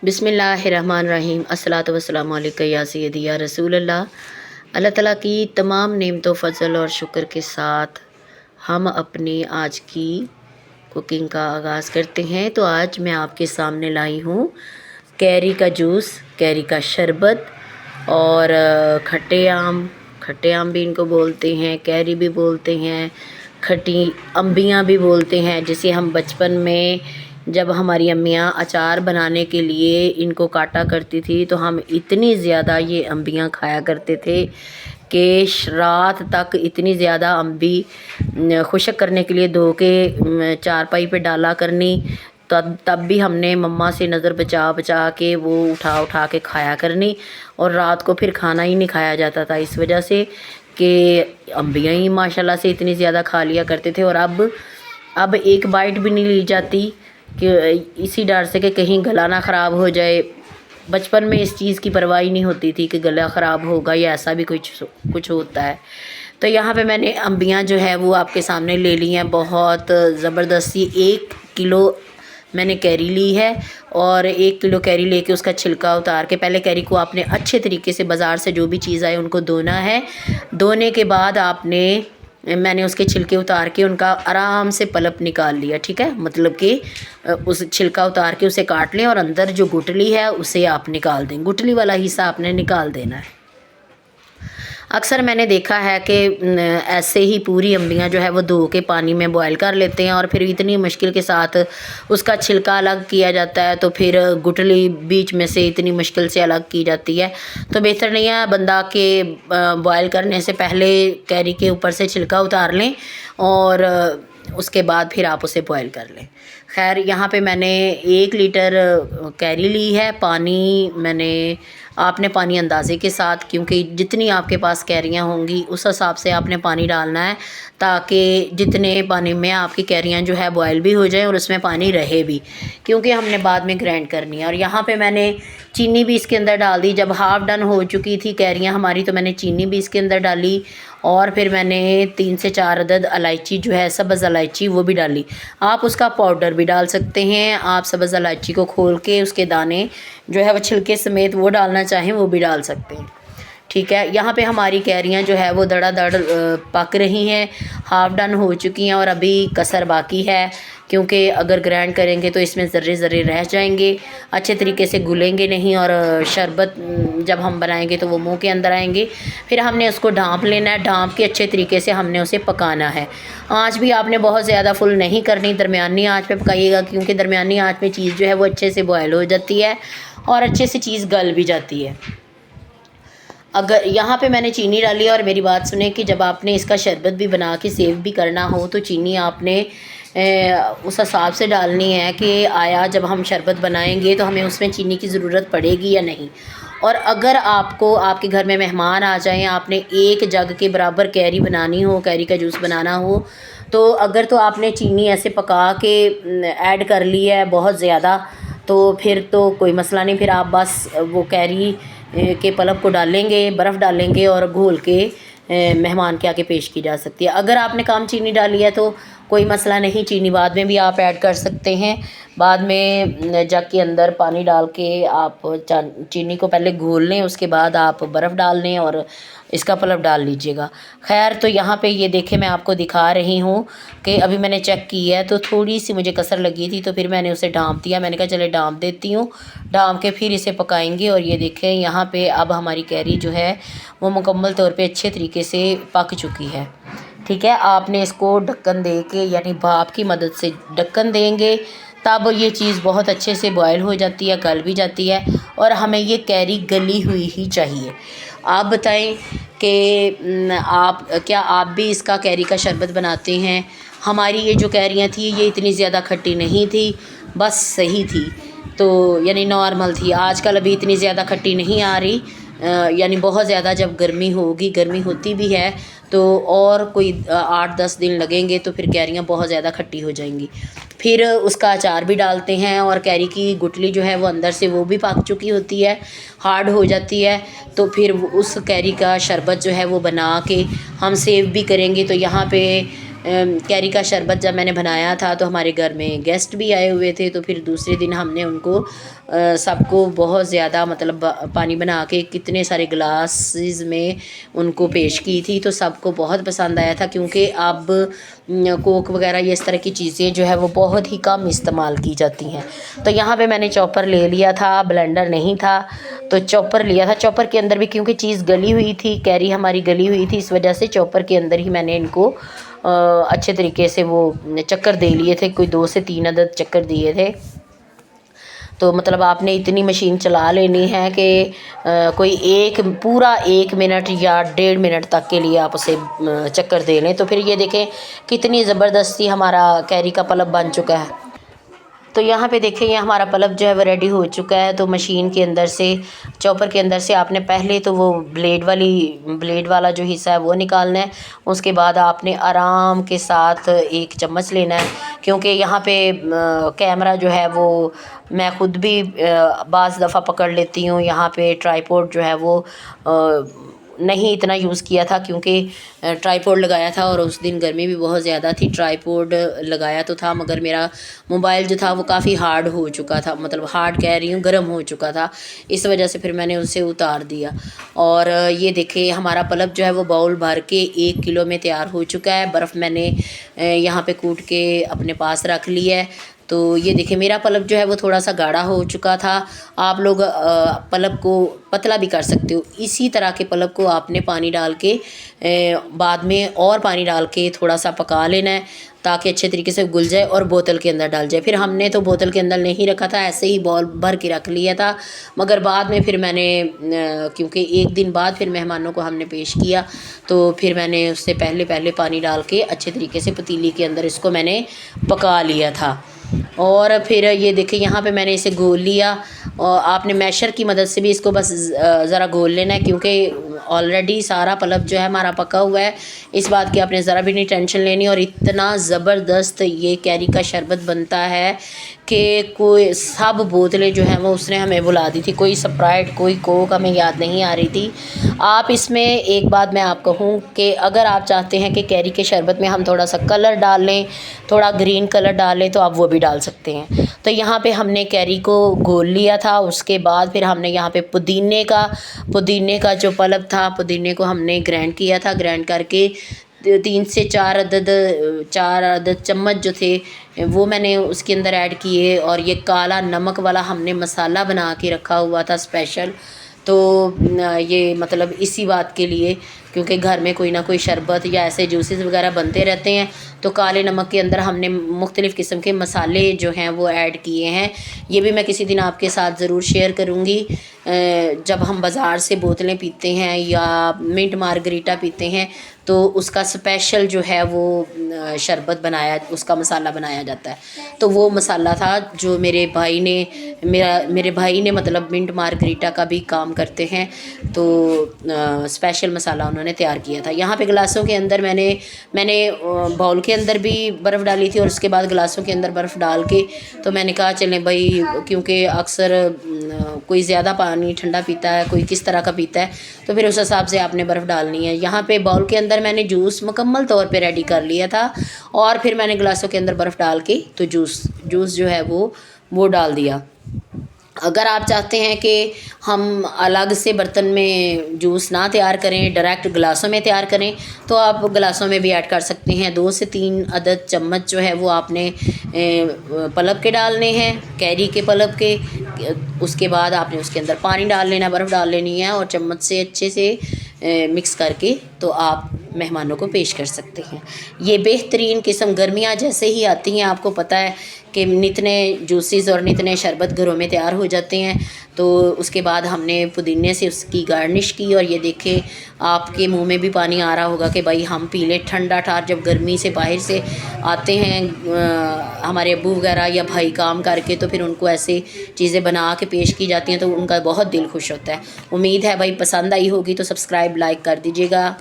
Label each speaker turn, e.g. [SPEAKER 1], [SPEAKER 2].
[SPEAKER 1] बिस्मिल्लाहिर्रहमानिर्रहीम अस्सलातु वस्सलामु अलैका या सय्यदी या रसूल अल्लाह ताला की तमाम नेमतों फ़ज़ल और शुक्र के साथ हम अपनी आज की कुकिंग का आगाज़ करते हैं। तो आज मैं आपके सामने लाई हूँ कैरी का जूस, कैरी का शरबत और खट्टे आम भी इनको बोलते हैं, कैरी भी बोलते हैं, खट्टी अम्बियाँ भी बोलते हैं, जिसे हम बचपन में जब हमारी अम्मियाँ अचार बनाने के लिए इनको काटा करती थी तो हम इतनी ज़्यादा ये अम्बियाँ खाया करते थे कि रात तक इतनी ज़्यादा अम्बी खुशक करने के लिए धो के चारपाई पे डाला करनी। तब भी हमने मम्मा से नज़र बचा बचा के वो उठा उठा के खाया करनी और रात को फिर खाना ही नहीं खाया जाता था, इस वजह से कि अम्बियाँ ही माशाल्लाह से इतनी ज़्यादा खा लिया करते थे। और अब एक बाइट भी नहीं ली जाती कि इसी डर से कि कहीं गला ना ख़राब हो जाए। बचपन में इस चीज़ की परवाह ही नहीं होती थी कि गला ख़राब होगा या ऐसा भी कुछ होता है। तो यहाँ पे मैंने अम्बियाँ जो है वो आपके सामने ले ली हैं, बहुत ज़बरदस्ती 1 किलो मैंने कैरी ली है। और 1 किलो कैरी लेके उसका छिलका उतार के पहले कैरी को आपने अच्छे तरीके से बाज़ार से जो भी चीज़ आए उनको धोना है। धोने के बाद मैंने उसके छिलके उतार के उनका आराम से पल्प निकाल लिया, ठीक है। मतलब कि उस छिलका उतार के उसे काट लें और अंदर जो गुठली है उसे आप निकाल दें, गुठली वाला हिस्सा आपने निकाल देना है। अक्सर मैंने देखा है कि ऐसे ही पूरी अम्बियाँ जो है वो धो के पानी में बॉयल कर लेते हैं और फिर इतनी मुश्किल के साथ उसका छिलका अलग किया जाता है, तो फिर गुठली बीच में से इतनी मुश्किल से अलग की जाती है। तो बेहतर नहीं है बंदा के बॉयल करने से पहले कैरी के ऊपर से छिलका उतार लें और उसके बाद फिर आप उसे बॉयल कर लें। खैर यहाँ पे मैंने 1 लीटर कैरी ली है। आपने पानी अंदाज़े के साथ, क्योंकि जितनी आपके पास कैरियाँ होंगी उस हिसाब से आपने पानी डालना है, ताकि जितने पानी में आपकी कैरियाँ जो है बॉयल भी हो जाएं और उसमें पानी रहे भी, क्योंकि हमने बाद में ग्राइंड करनी है। और यहाँ पे मैंने चीनी भी इसके अंदर डाल दी। जब हाफ़ डन हो चुकी थी कैरियाँ हमारी तो मैंने चीनी भी इसके अंदर डाली और फिर मैंने 3 से 4 अदद इलायची जो है सब्ज़ इलायची वो भी डाली। आप उसका पाउडर भी डाल सकते हैं। आप सब्ज़ इलायची को खोल के उसके दाने जो है वो छिलके समेत वो डालना चाहें वो भी डाल सकते हैं, ठीक है। यहाँ पे हमारी कैरियाँ जो है वो धड़ाधड़ पक रही हैं, हाफ़ डन हो चुकी हैं और अभी कसर बाकी है, क्योंकि अगर ग्राइंड करेंगे तो इसमें ज़र्रे ज़र्रे रह जाएंगे, अच्छे तरीके से घुलेंगे नहीं और शरबत जब हम बनाएंगे तो वो मुंह के अंदर आएंगे। फिर हमने उसको ढाँप लेना है, ढाँप के अच्छे तरीके से हमने उसे पकाना है। आँच भी आपने बहुत ज़्यादा फुल नहीं करनी, दरमियानी आँच पे पकाइएगा, क्योंकि दरमियानी आँच पे चीज़ जो है वो अच्छे से बॉयल हो जाती है और अच्छे से चीज़ गल भी जाती है। अगर यहाँ पे मैंने चीनी डाली और मेरी बात सुने कि जब आपने इसका शरबत भी बना के सेव भी करना हो तो चीनी आपने उस हिसाब से डालनी है कि आया जब हम शरबत बनाएंगे तो हमें उसमें चीनी की ज़रूरत पड़ेगी या नहीं। और अगर आपको आपके घर में मेहमान आ जाएं, आपने 1 जग के बराबर कैरी बनानी हो, कैरी का जूस बनाना हो, तो अगर तो आपने चीनी ऐसे पका के ऐड कर ली है बहुत ज़्यादा, तो फिर तो कोई मसला नहीं, फिर आप बस वो कैरी के पल्प को डालेंगे, बर्फ़ डालेंगे और घोल के मेहमान के आगे पेश की जा सकती है। अगर आपने कम चीनी डाली है तो कोई मसला नहीं, चीनी बाद में भी आप ऐड कर सकते हैं। बाद में जग के अंदर पानी डाल के आप चीनी को पहले घोल लें, उसके बाद आप बर्फ़ डाल लें और इसका पल्प डाल लीजिएगा। खैर तो यहाँ पे ये देखें मैं आपको दिखा रही हूँ कि अभी मैंने चेक की है तो थोड़ी सी मुझे कसर लगी थी, तो फिर मैंने उसे ढाँप दिया। मैंने कहा चले ढाँप देती हूँ, ढाँप के फिर इसे पकाएंगे। और ये देखें यहाँ पे अब हमारी कैरी जो है वो मुकम्मल तौर पे अच्छे तरीके से पक चुकी है, ठीक है। आपने इसको ढक्कन दे के यानी भाप की मदद से ढक्कन देंगे, तब ये चीज़ बहुत अच्छे से बॉयल हो जाती है, गल भी जाती है और हमें ये कैरी गली हुई ही चाहिए। आप बताएं कि क्या आप भी इसका कैरी का शरबत बनाते हैं? हमारी ये जो कैरियाँ थी ये इतनी ज़्यादा खट्टी नहीं थी, बस सही थी, तो यानी नॉर्मल थी। आजकल अभी इतनी ज़्यादा खट्टी नहीं आ रही, यानी बहुत ज़्यादा जब गर्मी होगी, गर्मी होती भी है तो और कोई 8-10 दिन लगेंगे तो फिर कैरियाँ बहुत ज़्यादा खट्टी हो जाएंगी। फिर उसका अचार भी डालते हैं और कैरी की गुठली जो है वो अंदर से वो भी पक चुकी होती है, हार्ड हो जाती है, तो फिर उस कैरी का शरबत जो है वो बना के हम सेव भी करेंगे। तो यहाँ पे कैरी का शरबत जब मैंने बनाया था तो हमारे घर में गेस्ट भी आए हुए थे, तो फिर दूसरे दिन हमने उनको सबको बहुत ज़्यादा मतलब पानी बना के कितने सारे ग्लासेस में उनको पेश की थी, तो सबको बहुत पसंद आया था। क्योंकि अब कोक वगैरह ये इस तरह की चीज़ें जो है वो बहुत ही कम इस्तेमाल की जाती हैं। तो यहाँ पे मैंने चॉपर ले लिया था, ब्लेंडर नहीं था तो चॉपर लिया था। चॉपर के अंदर भी क्योंकि चीज़ गली हुई थी, कैरी हमारी गली हुई थी, इस वजह से चॉपर के अंदर ही मैंने इनको अच्छे तरीके से वो चक्कर दे लिए थे। कोई 2 से 3 अदद चक्कर दिए थे। तो मतलब आपने इतनी मशीन चला लेनी है कि कोई पूरा 1 मिनट या 1.5 मिनट तक के लिए आप उसे चक्कर दे लें। तो फिर ये देखें कितनी ज़बरदस्ती हमारा कैरी का पल्प बन चुका है। तो यहाँ पे देखें ये हमारा पल्प जो है वो रेडी हो चुका है। तो मशीन के अंदर से, चॉपर के अंदर से आपने पहले तो वो ब्लेड वाला जो हिस्सा है वो निकालना है। उसके बाद आपने आराम के साथ एक चम्मच लेना है। क्योंकि यहाँ पे कैमरा जो है वो मैं ख़ुद भी बाज़ दफ़ा पकड़ लेती हूँ। यहाँ पे ट्राईपॉड जो है वो नहीं इतना यूज़ किया था, क्योंकि ट्राईपॉड लगाया था और उस दिन गर्मी भी बहुत ज़्यादा थी। ट्राईपॉड लगाया तो था मगर मेरा मोबाइल जो था वो काफ़ी हार्ड हो चुका था, मतलब हार्ड कह रही हूँ, गर्म हो चुका था। इस वजह से फिर मैंने उसे उतार दिया। और ये देखिए हमारा पल्प जो है वो बाउल भर के 1 किलो में तैयार हो चुका है। बर्फ़ मैंने यहाँ पे कूट के अपने पास रख ली है। तो ये देखिए मेरा पल्प जो है वो थोड़ा सा गाढ़ा हो चुका था। आप लोग पल्प को पतला भी कर सकते हो। इसी तरह के पल्प को आपने पानी डाल के बाद में और पानी डाल के थोड़ा सा पका लेना है, ताकि अच्छे तरीके से घुल जाए और बोतल के अंदर डाल जाए। फिर हमने तो बोतल के अंदर नहीं रखा था, ऐसे ही बॉल भर के रख लिया था। मगर बाद में फिर मैंने क्योंकि 1 दिन बाद फिर मेहमानों को हमने पेश किया, तो फिर मैंने उससे पहले पानी डाल के अच्छे तरीके से पतीली के अंदर इसको मैंने पका लिया था। और फिर ये देखिए यहाँ पे मैंने इसे घोल लिया। और आपने मैशर की मदद से भी इसको बस ज़रा घोल लेना है, क्योंकि ऑलरेडी सारा पल्प जो है हमारा पका हुआ है। इस बात की आपने ज़रा भी नहीं टेंशन लेनी। और इतना ज़बरदस्त ये कैरी का शरबत बनता है कि कोई सब बोतलें जो हैं वो उसने हमें बुला दी थी। कोई स्प्राइट, कोई कोक हमें याद नहीं आ रही थी। आप इसमें एक बात मैं आपको कहूँ कि अगर आप चाहते हैं कि कैरी के शरबत में हम थोड़ा सा कलर डाल लें, थोड़ा ग्रीन कलर डाल लें, तो आप वो भी डाल सकते हैं। तो यहाँ पे हमने कैरी को घोल लिया था। उसके बाद फिर हमने यहाँ पे पुदीने का जो पल्प था, पुदीने को हमने ग्राइंड किया था। ग्राइंड करके 3 से 4 अदद चम्मच जो थे वो मैंने उसके अंदर ऐड किए। और ये काला नमक वाला हमने मसाला बना के रखा हुआ था स्पेशल। तो ये मतलब इसी बात के लिए, क्योंकि घर में कोई ना कोई शरबत या ऐसे जूसेस वगैरह बनते रहते हैं, तो काले नमक के अंदर हमने मुख्तलिफ़ किस्म के मसाले जो हैं वो ऐड किए हैं। ये भी मैं किसी दिन आपके साथ ज़रूर शेयर करूँगी। जब हम बाज़ार से बोतलें पीते हैं या मिंट मार्गरीटा पीते हैं, तो उसका स्पेशल जो है वो उसका मसाला बनाया जाता है। तो वो मसाला था जो मेरे भाई ने मतलब मिंट मार्गरीटा का भी काम करते हैं, तो स्पेशल मसाला उन्होंने तैयार किया था। यहाँ पे गिलासों के अंदर मैंने बाउल के अंदर भी बर्फ़ डाली थी और उसके बाद गिलासों के अंदर बर्फ़ डाल के, तो मैंने कहा चलें भाई, क्योंकि अक्सर कोई ज़्यादा पानी ठंडा पीता है, कोई किस तरह का पीता है, तो फिर उस हिसाब से आपने बर्फ़ डालनी है। यहाँ पे बाउल के अंदर मैंने जूस मुकम्मल तौर पे रेडी कर लिया था और फिर मैंने गिलासों के अंदर बर्फ़ डाल के तो जूस जो है वो डाल दिया। अगर आप चाहते हैं कि हम अलग से बर्तन में जूस ना तैयार करें, डायरेक्ट गिलासों में तैयार करें, तो आप गिलासों में भी ऐड कर सकते हैं। 2 से 3 अदद चम्मच जो है वो आपने पल्प के डालने हैं, कैरी के पल्प के। उसके बाद आपने उसके अंदर पानी डाल लेना, बर्फ़ डाल लेनी है और चम्मच से अच्छे से मिक्स करके तो आप मेहमानों को पेश कर सकते हैं। ये बेहतरीन किस्म गर्मियाँ जैसे ही आती हैं, आपको पता है कि नितने जूसेस और नितने शरबत घरों में तैयार हो जाते हैं। तो उसके बाद हमने पुदीने से उसकी गार्निश की। और ये देखें आपके मुंह में भी पानी आ रहा होगा कि भाई हम पी लें ठंडा ठार। जब गर्मी से बाहर से आते हैं हमारे अब्बू वगैरह या भाई काम करके, तो फिर उनको ऐसे चीज़ें बना के पेश की जाती हैं तो उनका बहुत दिल खुश होता है। उम्मीद है भाई पसंद आई होगी, तो सब्सक्राइब लाइक कर दीजिएगा।